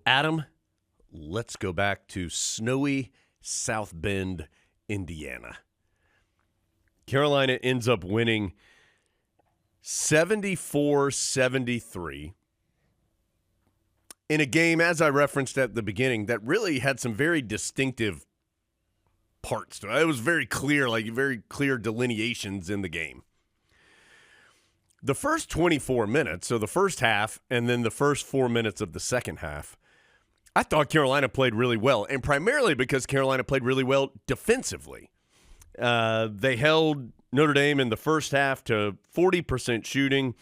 Adam, let's go back to snowy South Bend, Indiana. Carolina ends up winning 74-73 in a game, as I referenced at the beginning, that really had some very distinctive parts to it. It was very clear, very clear delineations in the game. The first 24 minutes, so the first half and then the first 4 minutes of the second half, I thought Carolina played really well, and primarily because Carolina played really well defensively. They held Notre Dame in the first half to 40% shooting,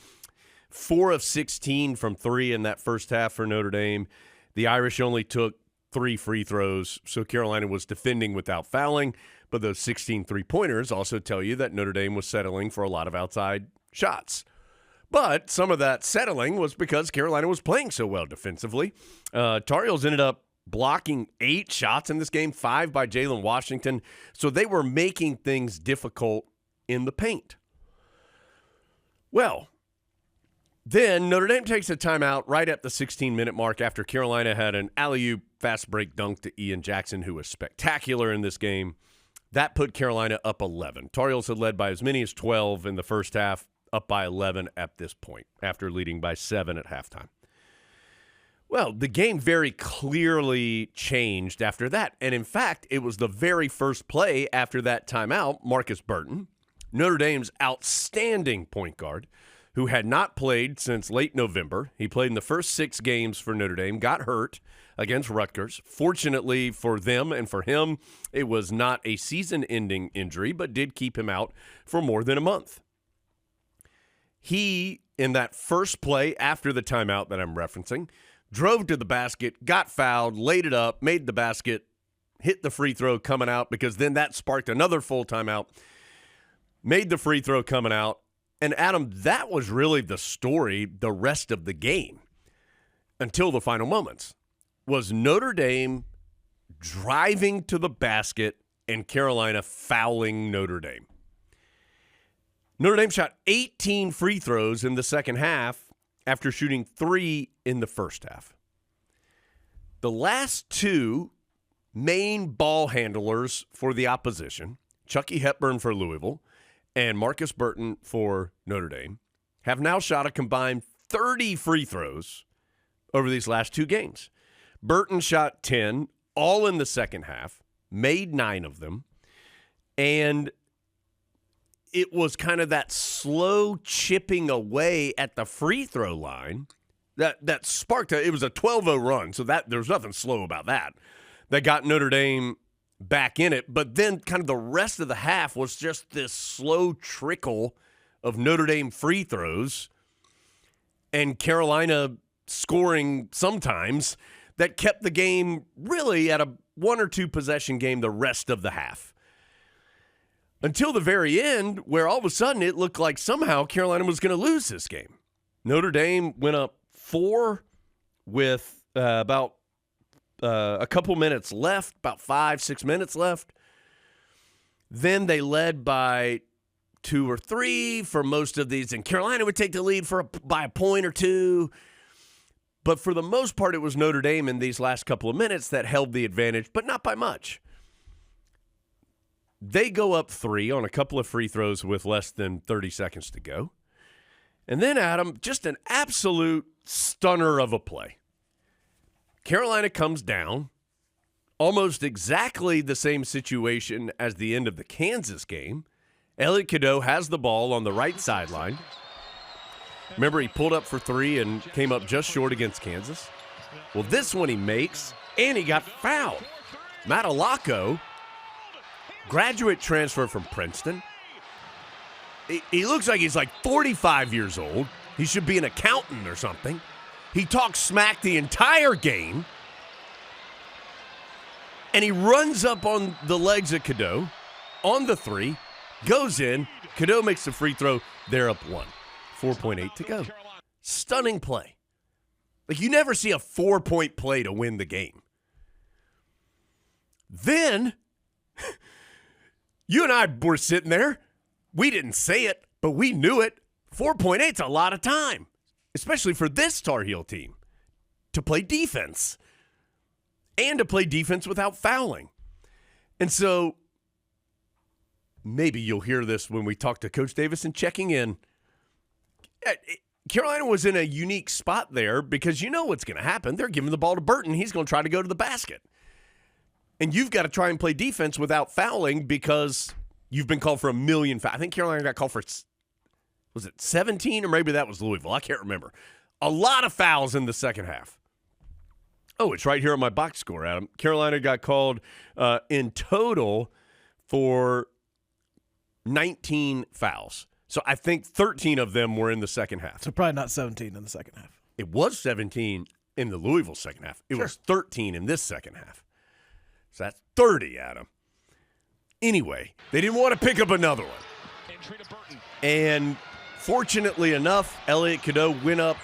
4 of 16 from 3 in that first half for Notre Dame. The Irish only took 3 free throws, so Carolina was defending without fouling, but those 16 three-pointers also tell you that Notre Dame was settling for a lot of outside shots. But some of that settling was because Carolina was playing so well defensively. Tar Heels ended up blocking 8 shots in this game, 5 by Jalen Washington. So they were making things difficult in the paint. Well, then Notre Dame takes a timeout right at the 16-minute mark after Carolina had an alley-oop fast break dunk to Ian Jackson, who was spectacular in this game. That put Carolina up 11. Tar Heels had led by as many as 12 in the first half, up by 11 at this point, after leading by 7 at halftime. Well, the game very clearly changed after that. And in fact, it was the very first play after that timeout, Marcus Burton, Notre Dame's outstanding point guard, who had not played since late November. He played in the first 6 games for Notre Dame, got hurt against Rutgers. Fortunately for them and for him, it was not a season-ending injury, but did keep him out for more than a month. He, in that first play after the timeout that I'm referencing, drove to the basket, got fouled, laid it up, made the basket, hit the free throw coming out, because then that sparked another full timeout, made the free throw coming out. And Adam, that was really the story the rest of the game until the final moments, was Notre Dame driving to the basket and Carolina fouling Notre Dame. Notre Dame shot 18 free throws in the second half after shooting 3 in the first half. The last 2 main ball handlers for the opposition, Chucky Hepburn for Louisville and Marcus Burton for Notre Dame, have now shot a combined 30 free throws over these last 2 games. Burton shot 10, all in the second half, made 9 of them, and it was kind of that slow chipping away at the free throw line that sparked it. It was a 12-0 run, so that there's nothing slow about that. That got Notre Dame back in it, but then kind of the rest of the half was just this slow trickle of Notre Dame free throws and Carolina scoring sometimes that kept the game really at a 1 or 2 possession game the rest of the half. Until the very end, where all of a sudden it looked like somehow Carolina was going to lose this game. Notre Dame went up 4 with about a couple minutes left, about 5-6 minutes left. Then they led by 2 or 3 for most of these, and Carolina would take the lead by a point or 2. But for the most part, it was Notre Dame in these last couple of minutes that held the advantage, but not by much. They go up 3 on a couple of free throws with less than 30 seconds to go. And then, Adam, just an absolute stunner of a play. Carolina comes down, almost exactly the same situation as the end of the Kansas game. Elliot Cadeau has the ball on the right sideline. Remember, he pulled up for 3 and came up just short against Kansas. Well, this one he makes, and he got fouled. Matalako, graduate transfer from Princeton. He looks like he's like 45 years old. He should be an accountant or something. He talks smack the entire game. And he runs up on the legs of Cadeau on the 3, goes in. Cadeau makes the free throw. They're up 1. 4.8 to go. Stunning play. Like, you never see a 4-point play to win the game. Then, you and I were sitting there. We didn't say it, but we knew it. 4.8's a lot of time, especially for this Tar Heel team, to play defense. and to play defense without fouling. And so maybe you'll hear this when we talk to Coach Davison checking in. Carolina was in a unique spot there because you know what's going to happen. They're giving the ball to Burton. He's going to try to go to the basket. And you've got to try and play defense without fouling because you've been called for a million fouls. I think Carolina got called for, was it 17 or maybe that was Louisville? I can't remember. A lot of fouls in the second half. Oh, it's right here on my box score, Adam. Carolina got called in total for 19 fouls. So I think 13 of them were in the second half. So probably not 17 in the second half. It was 17 in the Louisville second half. It was 13 in this second half. So that's 30, Adam. Anyway, they didn't want to pick up another one. And fortunately enough, Elliot Cadeau went up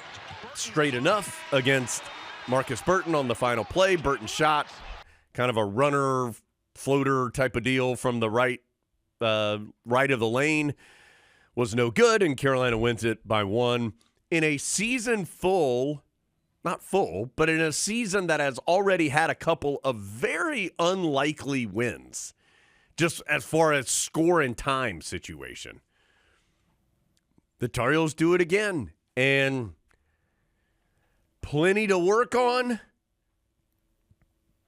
straight enough against Marcus Burton on the final play. Burton shot kind of a runner, floater type of deal from the right of the lane. Was no good, and Carolina wins it by 1 in a season not full, but in a season that has already had a couple of very unlikely wins, just as far as score and time situation. The Tar Heels do it again, and plenty to work on,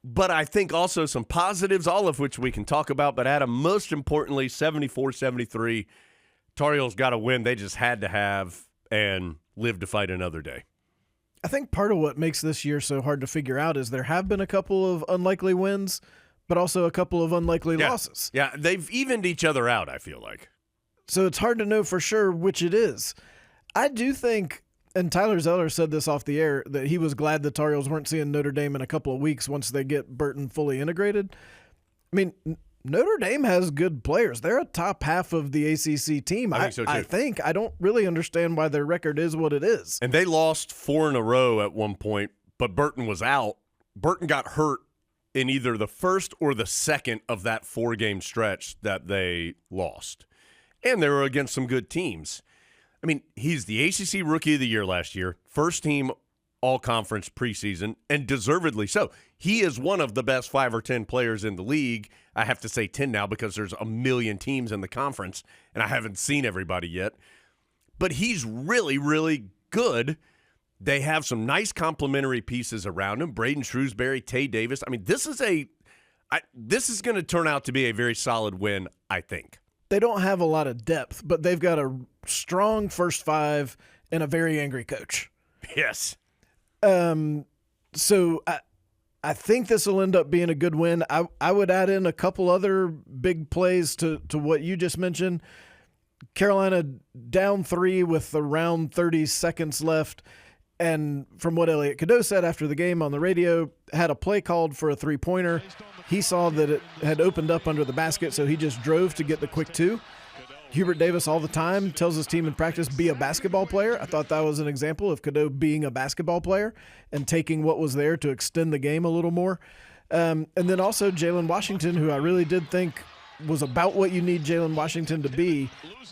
but I think also some positives, all of which we can talk about. But Adam, most importantly, 74-73, Tar Heels got a win they just had to have and live to fight another day. I think part of what makes this year so hard to figure out is there have been a couple of unlikely wins, but also a couple of unlikely losses. Yeah, they've evened each other out, I feel like. So it's hard to know for sure which it is. I do think, and Tyler Zeller said this off the air, that he was glad the Tar Heels weren't seeing Notre Dame in a couple of weeks once they get Burton fully integrated. I mean, Notre Dame has good players. They're a top half of the ACC team. I think so, too. I don't really understand why their record is what it is. And they lost 4 in a row at one point, but Burton was out. Burton got hurt in either the first or the second of that 4-game stretch that they lost. And they were against some good teams. I mean, he's the ACC Rookie of the Year last year, first team all-conference preseason, and deservedly so. He is one of the best 5 or 10 players in the league. I have to say 10 now because there's a million teams in the conference, and I haven't seen everybody yet. But he's really, really good. They have some nice complementary pieces around him. Braden Shrewsbury, Tay Davis. I mean, this is going to turn out to be a very solid win, I think. They don't have a lot of depth, but they've got a strong first 5 and a very angry coach. Yes. So I think this will end up being a good win. I would add in a couple other big plays to what you just mentioned. Carolina down 3 with around 30 seconds left. And from what Elliot Cadeau said after the game on the radio, had a play called for a 3-pointer. He saw that it had opened up under the basket, so he just drove to get the quick 2. Hubert Davis all the time tells his team in practice, be a basketball player. I thought that was an example of Cadeau being a basketball player and taking what was there to extend the game a little more. And then also Jalen Washington, who I really did think was about what you need Jalen Washington to be,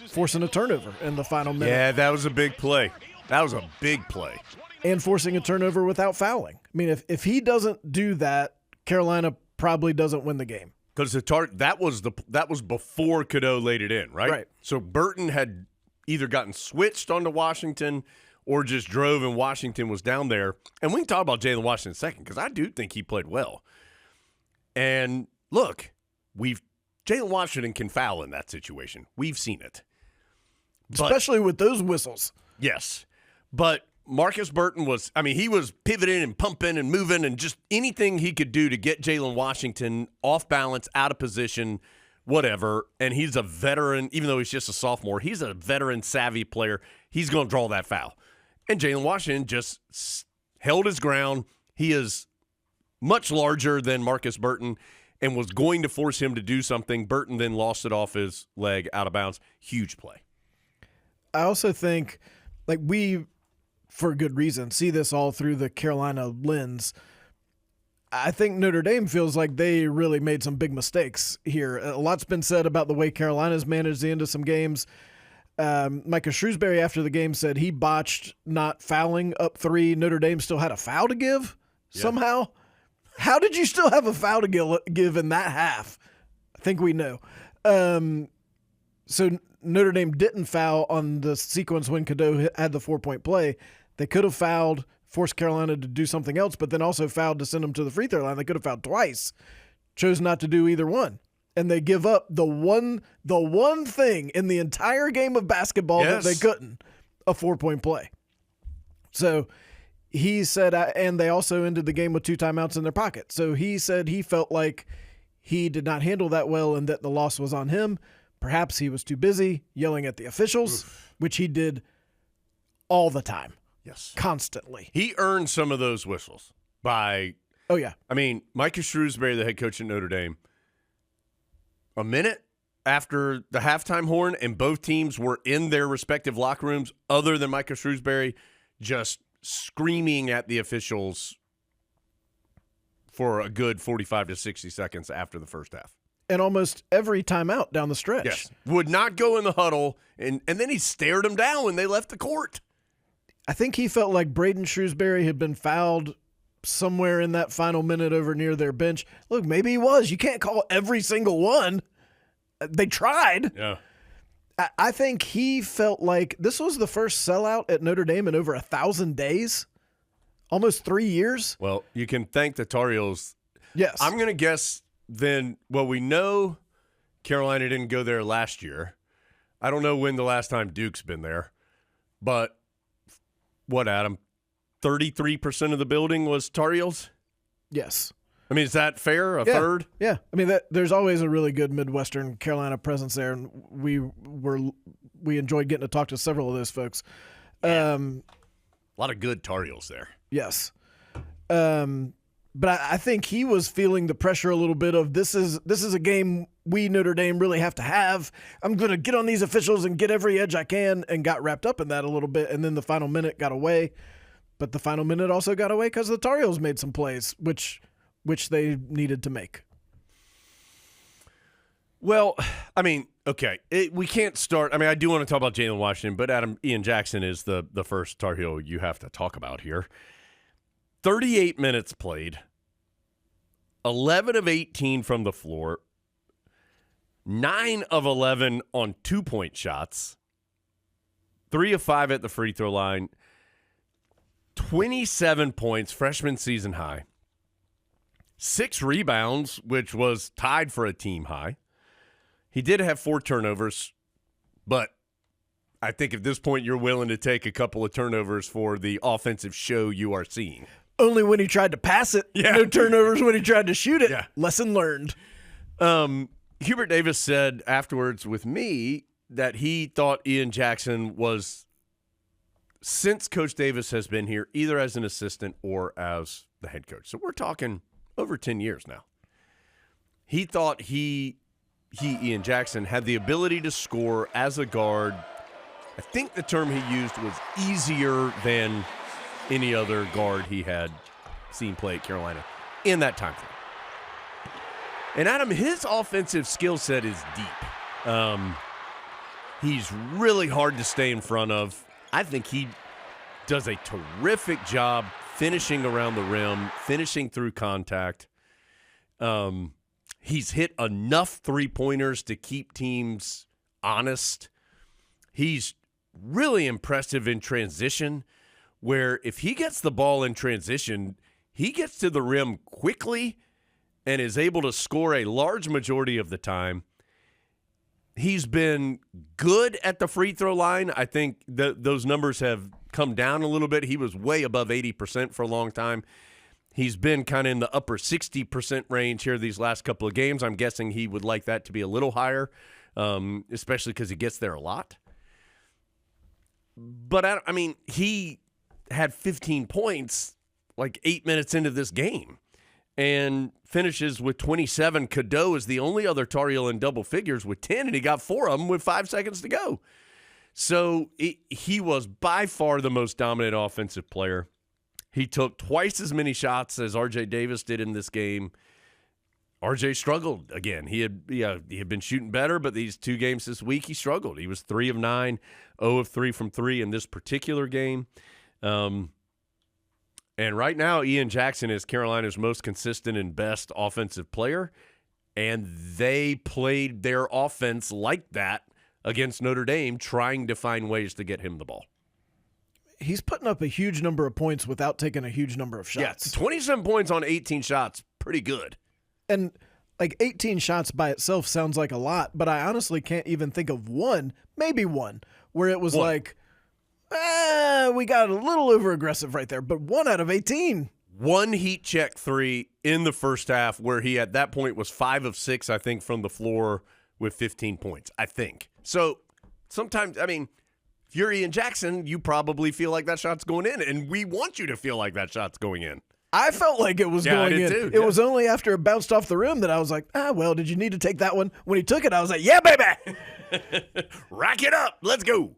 forcing a turnover in the final minute. Yeah, that was a big play. That was a big play. And forcing a turnover without fouling. I mean, if he doesn't do that, Carolina probably doesn't win the game. Because that was before Cadeau laid it in, right? Right. So Burton had either gotten switched onto Washington or just drove and Washington was down there. And we can talk about Jalen Washington in a second because I do think he played well. And look, Jalen Washington can foul in that situation. We've seen it. Especially with those whistles. Yes. But Marcus Burton he was pivoting and pumping and moving and just anything he could do to get Jalen Washington off balance, out of position, whatever. And he's a veteran, even though he's just a sophomore, he's a veteran savvy player. He's going to draw that foul. And Jalen Washington just held his ground. He is much larger than Marcus Burton and was going to force him to do something. Burton then lost it off his leg out of bounds. Huge play. I also think, we, for good reason, see this all through the Carolina lens. I think Notre Dame feels like they really made some big mistakes here. A lot's been said about the way Carolina's managed the end of some games. Micah Shrewsbury after the game said he botched not fouling up 3. Notre Dame still had a foul to give somehow. How did you still have a foul to give in that half? I think we know. So Notre Dame didn't foul on the sequence when Cadeau had the 4-point play. They could have fouled, forced Carolina to do something else, but then also fouled to send them to the free throw line. They could have fouled twice. Chose not to do either one. And they give up the one thing in the entire game of basketball that they couldn't, a 4-point play. So he said, and they also ended the game with 2 timeouts in their pocket. So he said he felt like he did not handle that well and that the loss was on him. Perhaps he was too busy yelling at the officials, which he did all the time. Yes. Constantly. He earned some of those whistles by – oh, yeah. I mean, Micah Shrewsbury, the head coach at Notre Dame, a minute after the halftime horn and both teams were in their respective locker rooms other than Micah Shrewsbury, just screaming at the officials for a good 45 to 60 seconds after the first half. And almost every timeout down the stretch. Yes. Would not go in the huddle, and then he stared them down when they left the court. I think he felt like Braden Shrewsbury had been fouled somewhere in that final minute over near their bench. Look, maybe he was. You can't call every single one. They tried. Yeah. I think he felt like this was the first sellout at Notre Dame in over 1,000 days, almost 3 years. Well, you can thank the Tar Heels. Yes. I'm going to guess then, well, we know Carolina didn't go there last year. I don't know when the last time Duke's been there, but what, Adam? 33% of the building was Tar Heels? Yes. I mean, is that fair? A third? Yeah. I mean, there's always a really good Midwestern Carolina presence there, and we enjoyed getting to talk to several of those folks. Yeah. A lot of good Tar Heels there. Yes. But I think he was feeling the pressure a little bit of this is a game we Notre Dame really have to have. I'm going to get on these officials and get every edge I can, and got wrapped up in that a little bit, and then the final minute got away. But the final minute also got away because the Tar Heels made some plays, which they needed to make. Well, I mean, okay, we can't start. I mean, I do want to talk about Jalen Washington, but Adam, Ian Jackson is the first Tar Heel you have to talk about here. 38 minutes played, 11 of 18 from the floor, 9 of 11 on 2-point shots, 3 of 5 at the free throw line, 27 points, freshman season high, 6 rebounds, which was tied for a team high. He did have 4 turnovers, but I think at this point you're willing to take a couple of turnovers for the offensive show you are seeing. Only when he tried to pass it. Yeah. No turnovers when he tried to shoot it. Yeah. Lesson learned. Hubert Davis said afterwards with me that he thought Ian Jackson was, since Coach Davis has been here, either as an assistant or as the head coach. So we're talking over 10 years now. He thought Ian Jackson, had the ability to score as a guard. I think the term he used was easier than any other guard he had seen play at Carolina in that time frame. And Adam, his offensive skill set is deep. He's really hard to stay in front of. I think he does a terrific job finishing around the rim, finishing through contact. He's hit enough three-pointers to keep teams honest. He's really impressive in transition, where if he gets the ball in transition, he gets to the rim quickly and is able to score a large majority of the time. He's been good at the free throw line. I think those numbers have come down a little bit. He was way above 80% for a long time. He's been kind of in the upper 60% range here these last couple of games. I'm guessing he would like that to be a little higher, especially because he gets there a lot. But, I mean, he had 15 points like 8 minutes into this game and finishes with 27. Cadeau is the only other Tar Heel in double figures with 10, and he got 4 of them with 5 seconds to go. So he was by far the most dominant offensive player. He took twice as many shots as R.J. Davis did in this game. R.J. struggled again. He had been shooting better, but these 2 games this week he struggled. He was 3 of 9, 0 of 3 from 3 in this particular game. And right now, Ian Jackson is Carolina's most consistent and best offensive player, and they played their offense like that against Notre Dame, trying to find ways to get him the ball. He's putting up a huge number of points without taking a huge number of shots. Yeah, 27 points on 18 shots, pretty good. And like 18 shots by itself sounds like a lot, but I honestly can't even think of one, maybe one, where it was like, we got a little over-aggressive right there, but 1 out of 18. One heat check 3 in the first half where he at that point was 5 of 6, I think, from the floor with 15 points, I think. So sometimes, I mean, if you're Ian Jackson, you probably feel like that shot's going in, and we want you to feel like that shot's going in. I felt like it was going in. Too, It was only after it bounced off the rim that I was like, well, did you need to take that one? When he took it, I was like, yeah, baby. Rack it up. Let's go.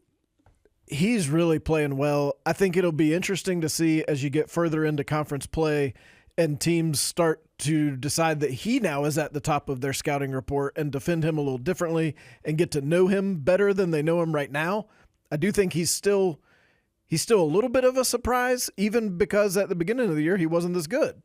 He's really playing well. I think it'll be interesting to see as you get further into conference play and teams start to decide that he now is at the top of their scouting report and defend him a little differently and get to know him better than they know him right now. I do think he's still a little bit of a surprise, even because at the beginning of the year he wasn't this good.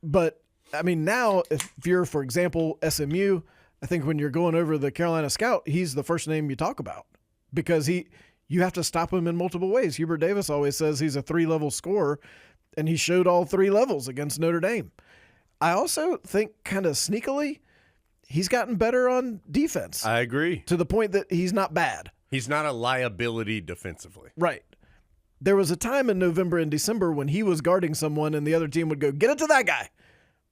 But, I mean, now if you're, for example, SMU, I think when you're going over the Carolina scout, he's the first name you talk about because you have to stop him in multiple ways. Hubert Davis always says he's a 3-level scorer, and he showed all 3 levels against Notre Dame. I also think kind of sneakily he's gotten better on defense. I agree. To the point that he's not bad. He's not a liability defensively. Right. There was a time in November and December when he was guarding someone and the other team would go, get it to that guy.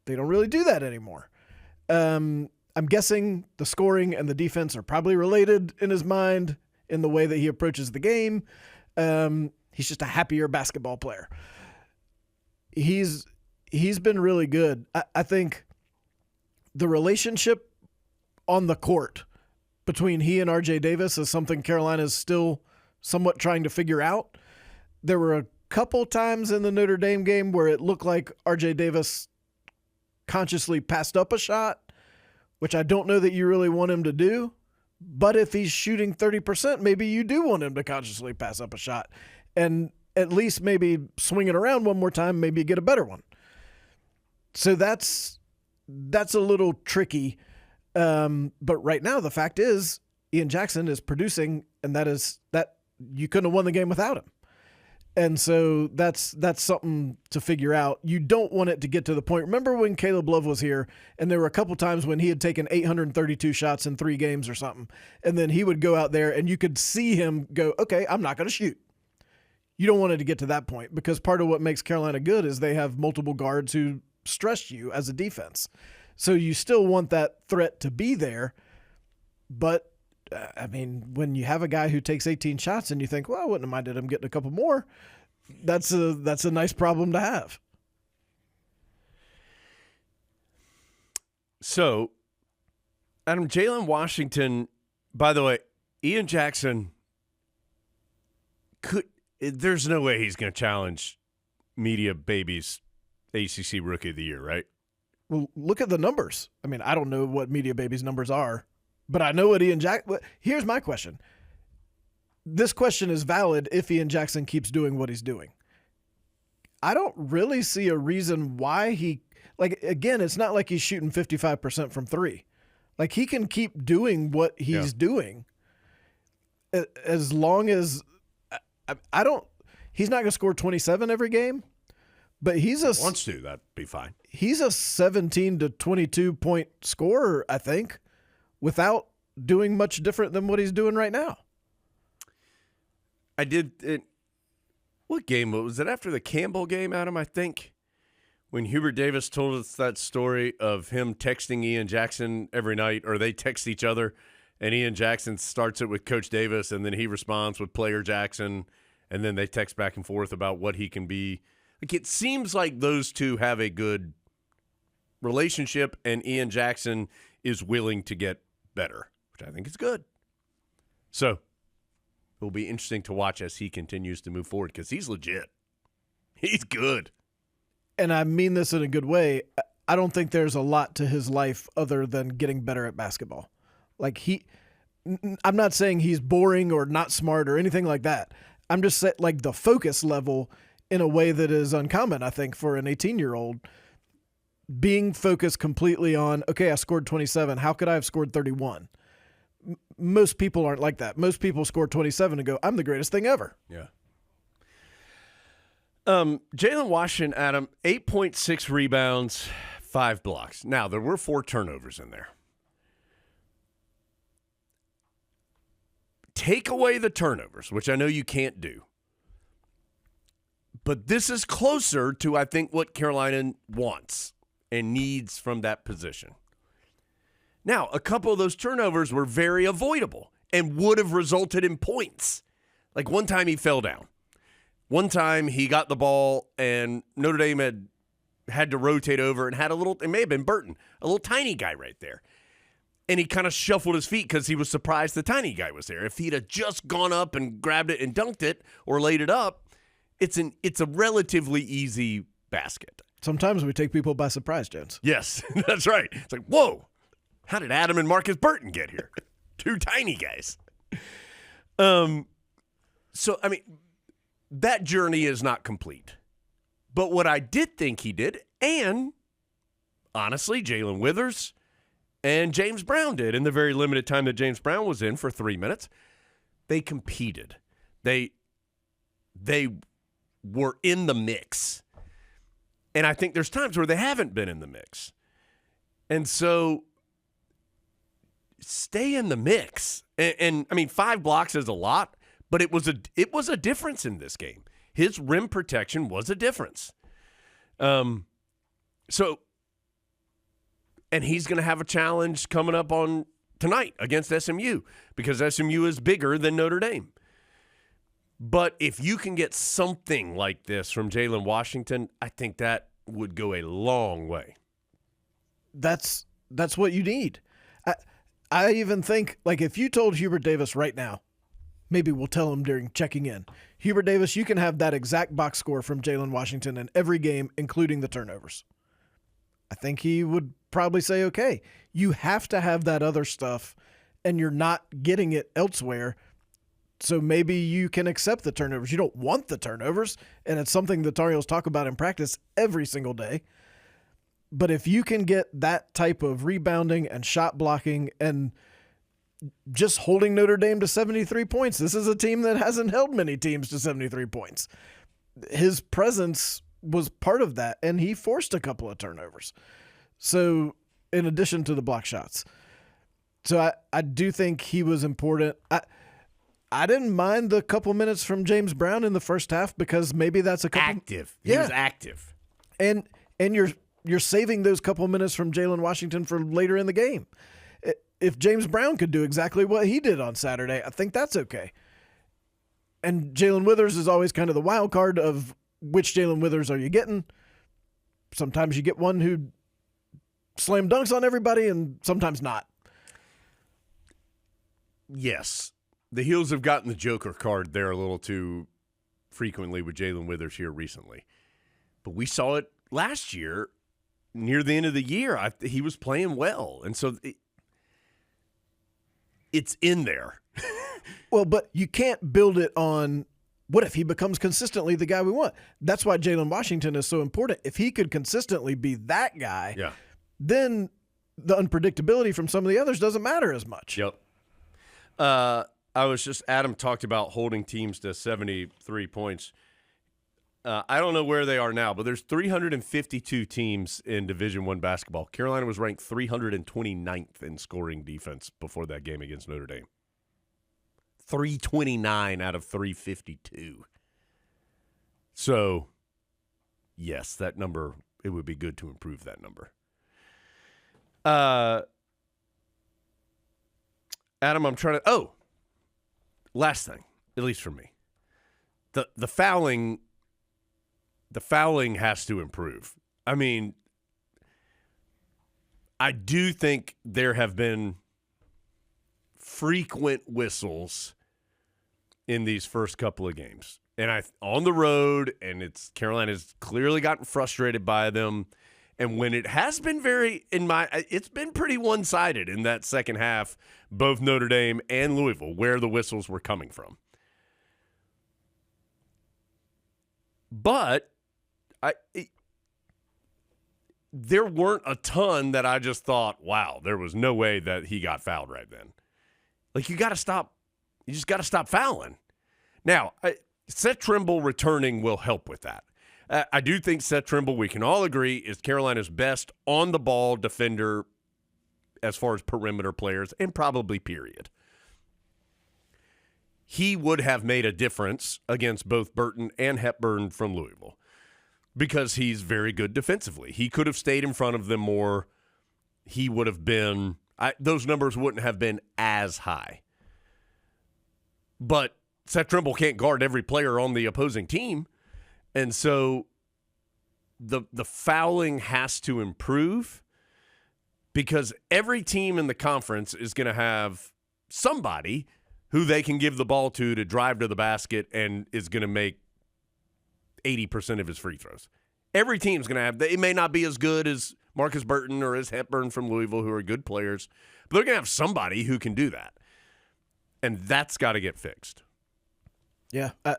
They don't really do that anymore. I'm guessing the scoring and the defense are probably related in his mind in the way that he approaches the game. He's just a happier basketball player. He's been really good. I think the relationship on the court between he and R.J. Davis is something Carolina is still somewhat trying to figure out. There were a couple times in the Notre Dame game where it looked like R.J. Davis consciously passed up a shot, which I don't know that you really want him to do. But if he's shooting 30%, maybe you do want him to consciously pass up a shot and at least maybe swing it around one more time, maybe get a better one. So that's a little tricky. But right now, the fact is Ian Jackson is producing, and that you couldn't have won the game without him. And so that's something to figure out. You don't want it to get to the point. Remember when Caleb Love was here, and there were a couple times when he had taken 832 shots in 3 games or something, and then he would go out there, and you could see him go, okay, I'm not going to shoot. You don't want it to get to that point because part of what makes Carolina good is they have multiple guards who stress you as a defense. So you still want that threat to be there, but I mean, when you have a guy who takes 18 shots and you think, well, I wouldn't have minded him getting a couple more, that's a nice problem to have. So, Adam, Jalen Washington, by the way, Ian Jackson there's no way he's going to challenge Media Baby's ACC Rookie of the Year, right? Well, look at the numbers. I mean, I don't know what Media Baby's numbers are, but I know what Ian Jackson. Here's my question. This question is valid if Ian Jackson keeps doing what he's doing. I don't really see a reason why again, it's not like he's shooting 55% from 3. Like, he can keep doing what he's doing as long as he's not going to score 27 every game, but wants to, that'd be fine. He's a 17 to 22 point scorer, I think, without doing much different than what he's doing right now. What game was it? After the Campbell game, Adam, I think, when Hubert Davis told us that story of him texting Ian Jackson every night, or they text each other, and Ian Jackson starts it with Coach Davis, and then he responds with Player Jackson, and then they text back and forth about what he can be. Like, it seems like those two have a good relationship, and Ian Jackson is willing to get better, which I think is good. So it'll be interesting to watch as he continues to move forward because he's legit. He's good. And I mean this in a good way. I don't think there's a lot to his life other than getting better at basketball. Like, I'm not saying he's boring or not smart or anything like that. I'm just saying, like, the focus level in a way that is uncommon, I think, for an 18-year-old. Being focused completely on, okay, I scored 27. How could I have scored 31? Most people aren't like that. Most people score 27 and go, I'm the greatest thing ever. Yeah. Jalen Washington, Adam, 8.6 rebounds, 5 blocks. Now, there were 4 turnovers in there. Take away the turnovers, which I know you can't do. But this is closer to, I think, what Carolina wants and needs from that position. Now, a couple of those turnovers were very avoidable and would have resulted in points. Like one time he fell down. One time he got the ball and Notre Dame had to rotate over and had a little, it may have been Burton, a little tiny guy right there. And he kind of shuffled his feet because he was surprised the tiny guy was there. If he'd have just gone up and grabbed it and dunked it or laid it up, it's a relatively easy basket. Sometimes we take people by surprise, Jones. Yes, that's right. It's like, whoa, how did Adam and Marcus Burton get here? 2 tiny guys. So, I mean, that journey is not complete. But what I did think he did, and honestly, Jalen Withers and James Brown did in the very limited time that James Brown was in for 3 minutes, they competed. They were in the mix. And I think there's times where they haven't been in the mix. And so stay in the mix. And I mean, 5 blocks is a lot, but it was a difference in this game. His rim protection was a difference. And he's going to have a challenge coming up on tonight against SMU because SMU is bigger than Notre Dame. But if you can get something like this from Jalen Washington, I think that would go a long way. That's what you need. I even think, like, if you told Hubert Davis right now, maybe we'll tell him during checking in, Hubert Davis, you can have that exact box score from Jalen Washington in every game, including the turnovers. I think he would probably say, okay, you have to have that other stuff, and you're not getting it elsewhere. So maybe you can accept the turnovers. You don't want the turnovers, and it's something the Tar Heels talk about in practice every single day. But if you can get that type of rebounding and shot blocking and just holding Notre Dame to 73 points, this is a team that hasn't held many teams to 73 points. His presence was part of that, and he forced a couple of turnovers. So in addition to the block shots. So I do think he was important. I didn't mind the couple minutes from James Brown in the first half because maybe that's a couple active. He was active. And you're saving those couple minutes from Jalen Washington for later in the game. If James Brown could do exactly what he did on Saturday, I think that's okay. And Jalen Withers is always kind of the wild card of which Jalen Withers are you getting. Sometimes you get one who slam dunks on everybody and sometimes not. Yes. The Heels have gotten the Joker card there a little too frequently with Jalen Withers here recently. But we saw it last year near the end of the year. He was playing well. And so it's in there. Well, but you can't build it on what if he becomes consistently the guy we want. That's why Jalen Washington is so important. If he could consistently be that guy, then the unpredictability from some of the others doesn't matter as much. Yep. Adam talked about holding teams to 73 points. I don't know where they are now, but there's 352 teams in Division I basketball. Carolina was ranked 329th in scoring defense before that game against Notre Dame. 329 out of 352. So, yes, that number, it would be good to improve that number. Adam, I'm trying to last thing, at least for me. The fouling has to improve. I mean, I do think there have been frequent whistles in these first couple of games. And on the road, and Carolina's clearly gotten frustrated by them. And when it has been it's been pretty one-sided in that second half, both Notre Dame and Louisville, where the whistles were coming from. But there weren't a ton that I just thought, wow, there was no way that he got fouled right then. Like, you just got to stop fouling. Now, Seth Trimble returning will help with that. I do think Seth Trimble, we can all agree, is Carolina's best on-the-ball defender as far as perimeter players, and probably period. He would have made a difference against both Burton and Hepburn from Louisville because he's very good defensively. He could have stayed in front of them more. He would have been those numbers wouldn't have been as high. But Seth Trimble can't guard every player on the opposing team, and so the fouling has to improve because every team in the conference is going to have somebody who they can give the ball to drive to the basket and is going to make 80% of his free throws. Every team's going to have – it may not be as good as Marcus Burton or as Hepburn from Louisville, who are good players, but they're going to have somebody who can do that. And that's got to get fixed. Yeah. I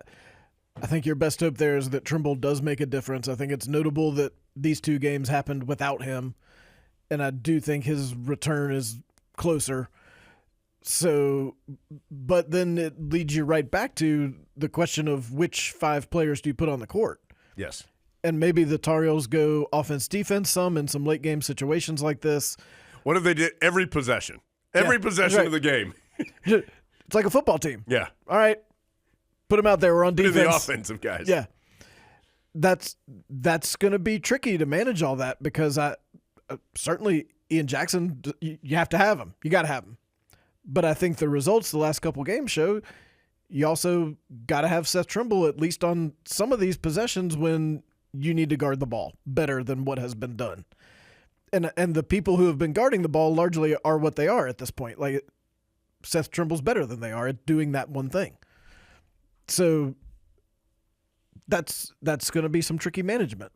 think your best hope there is that Trimble does make a difference. I think it's notable that these two games happened without him, and I do think his return is closer. So, but then it leads you right back to the question of which five players do you put on the court? Yes. And maybe the Tar Heels go offense-defense some in some late-game situations like this. What if they did every possession? Every possession right. of the game. It's like a football team. Yeah. All right. Put them out there. We're on defense. The offensive guys. Yeah. That's going to be tricky to manage all that because certainly Ian Jackson, you have to have him. You got to have him. But I think the results the last couple games show you also got to have Seth Trimble at least on some of these possessions when you need to guard the ball better than what has been done. And the people who have been guarding the ball largely are what they are at this point. Like Seth Trimble's better than they are at doing that one thing. So that's going to be some tricky management.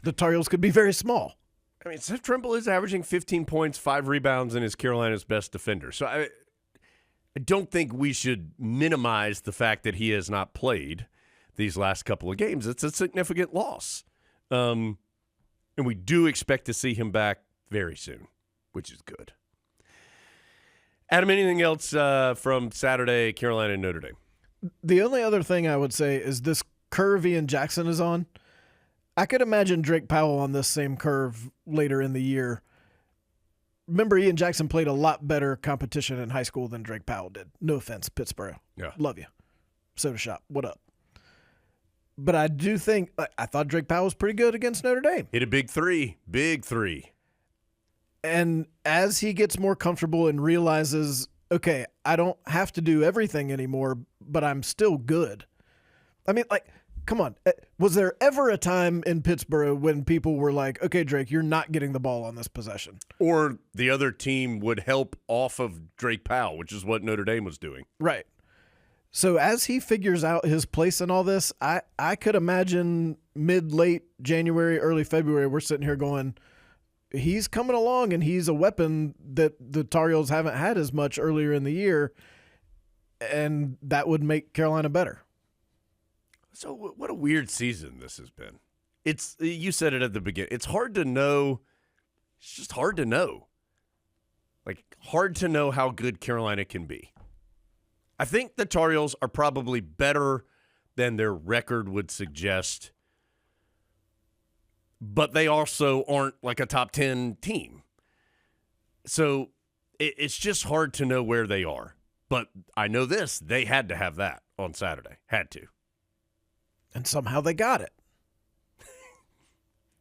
The Tar Heels could be very small. I mean, Seth Trimble is averaging 15 points, 5 rebounds, and is Carolina's best defender. So I don't think we should minimize the fact that he has not played these last couple of games. It's a significant loss. And we do expect to see him back very soon, which is good. Adam, anything else from Saturday, Carolina and Notre Dame? The only other thing I would say is this curve Ian Jackson is on. I could imagine Drake Powell on this same curve later in the year. Remember, Ian Jackson played a lot better competition in high school than Drake Powell did. No offense, Pittsburgh. Yeah. Love you. Soda Shop, what up? But I do think – I thought Drake Powell was pretty good against Notre Dame. Hit a big three. Big three. And as he gets more comfortable and realizes, okay, I don't have to do everything anymore, but I'm still good. I mean, like, come on. Was there ever a time in Pittsburgh when people were like, okay, Drake, you're not getting the ball on this possession? Or the other team would help off of Drake Powell, which is what Notre Dame was doing. Right. So as he figures out his place in all this, I could imagine mid-late January, early February, we're sitting here going, he's coming along and he's a weapon that the Tar Heels haven't had as much earlier in the year, and that would make Carolina better. So what a weird season this has been. You said it at the beginning. It's hard to know. It's just hard to know. Like, hard to know how good Carolina can be. I think the Tar Heels are probably better than their record would suggest, but they also aren't like a top 10 team. So it's just hard to know where they are. But I know this. They had to have that on Saturday. Had to. And somehow they got it.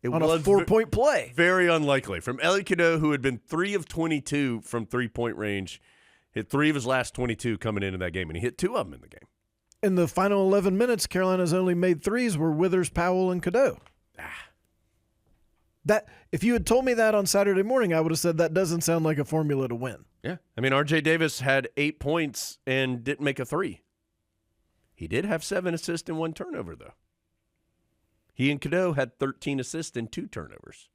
It on was a 4-point play. Very unlikely. From Eli Cadeau, who had been 3 of 22 from three-point range, hit 3 of his last 22 coming into that game, and he hit 2 of them in the game. In the final 11 minutes, Carolina's only made threes were Withers, Powell, and Cadeau. That if you had told me that on Saturday morning, I would have said that doesn't sound like a formula to win. Yeah. I mean, R.J. Davis had 8 points and didn't make a 3. He did have 7 assists and 1 turnover, though. He and Cadeau had 13 assists and 2 turnovers,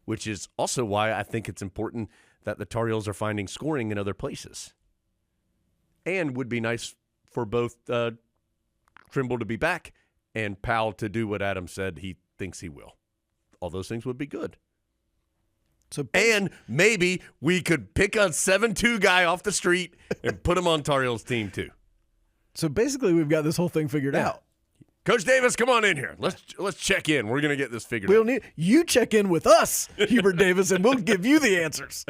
which is also why I think it's important that the Tar Heels are finding scoring in other places. And would be nice for both Trimble to be back and Powell to do what Adam said he thinks he will. All those things would be good. And maybe we could pick a 7-2 guy off the street and put him on Tar Heels team too. So basically, we've got this whole thing figured out. Coach Davis, come on in here. Let's check in. We're going to get this figured out. You check in with us, Hubert Davis, and we'll give you the answers.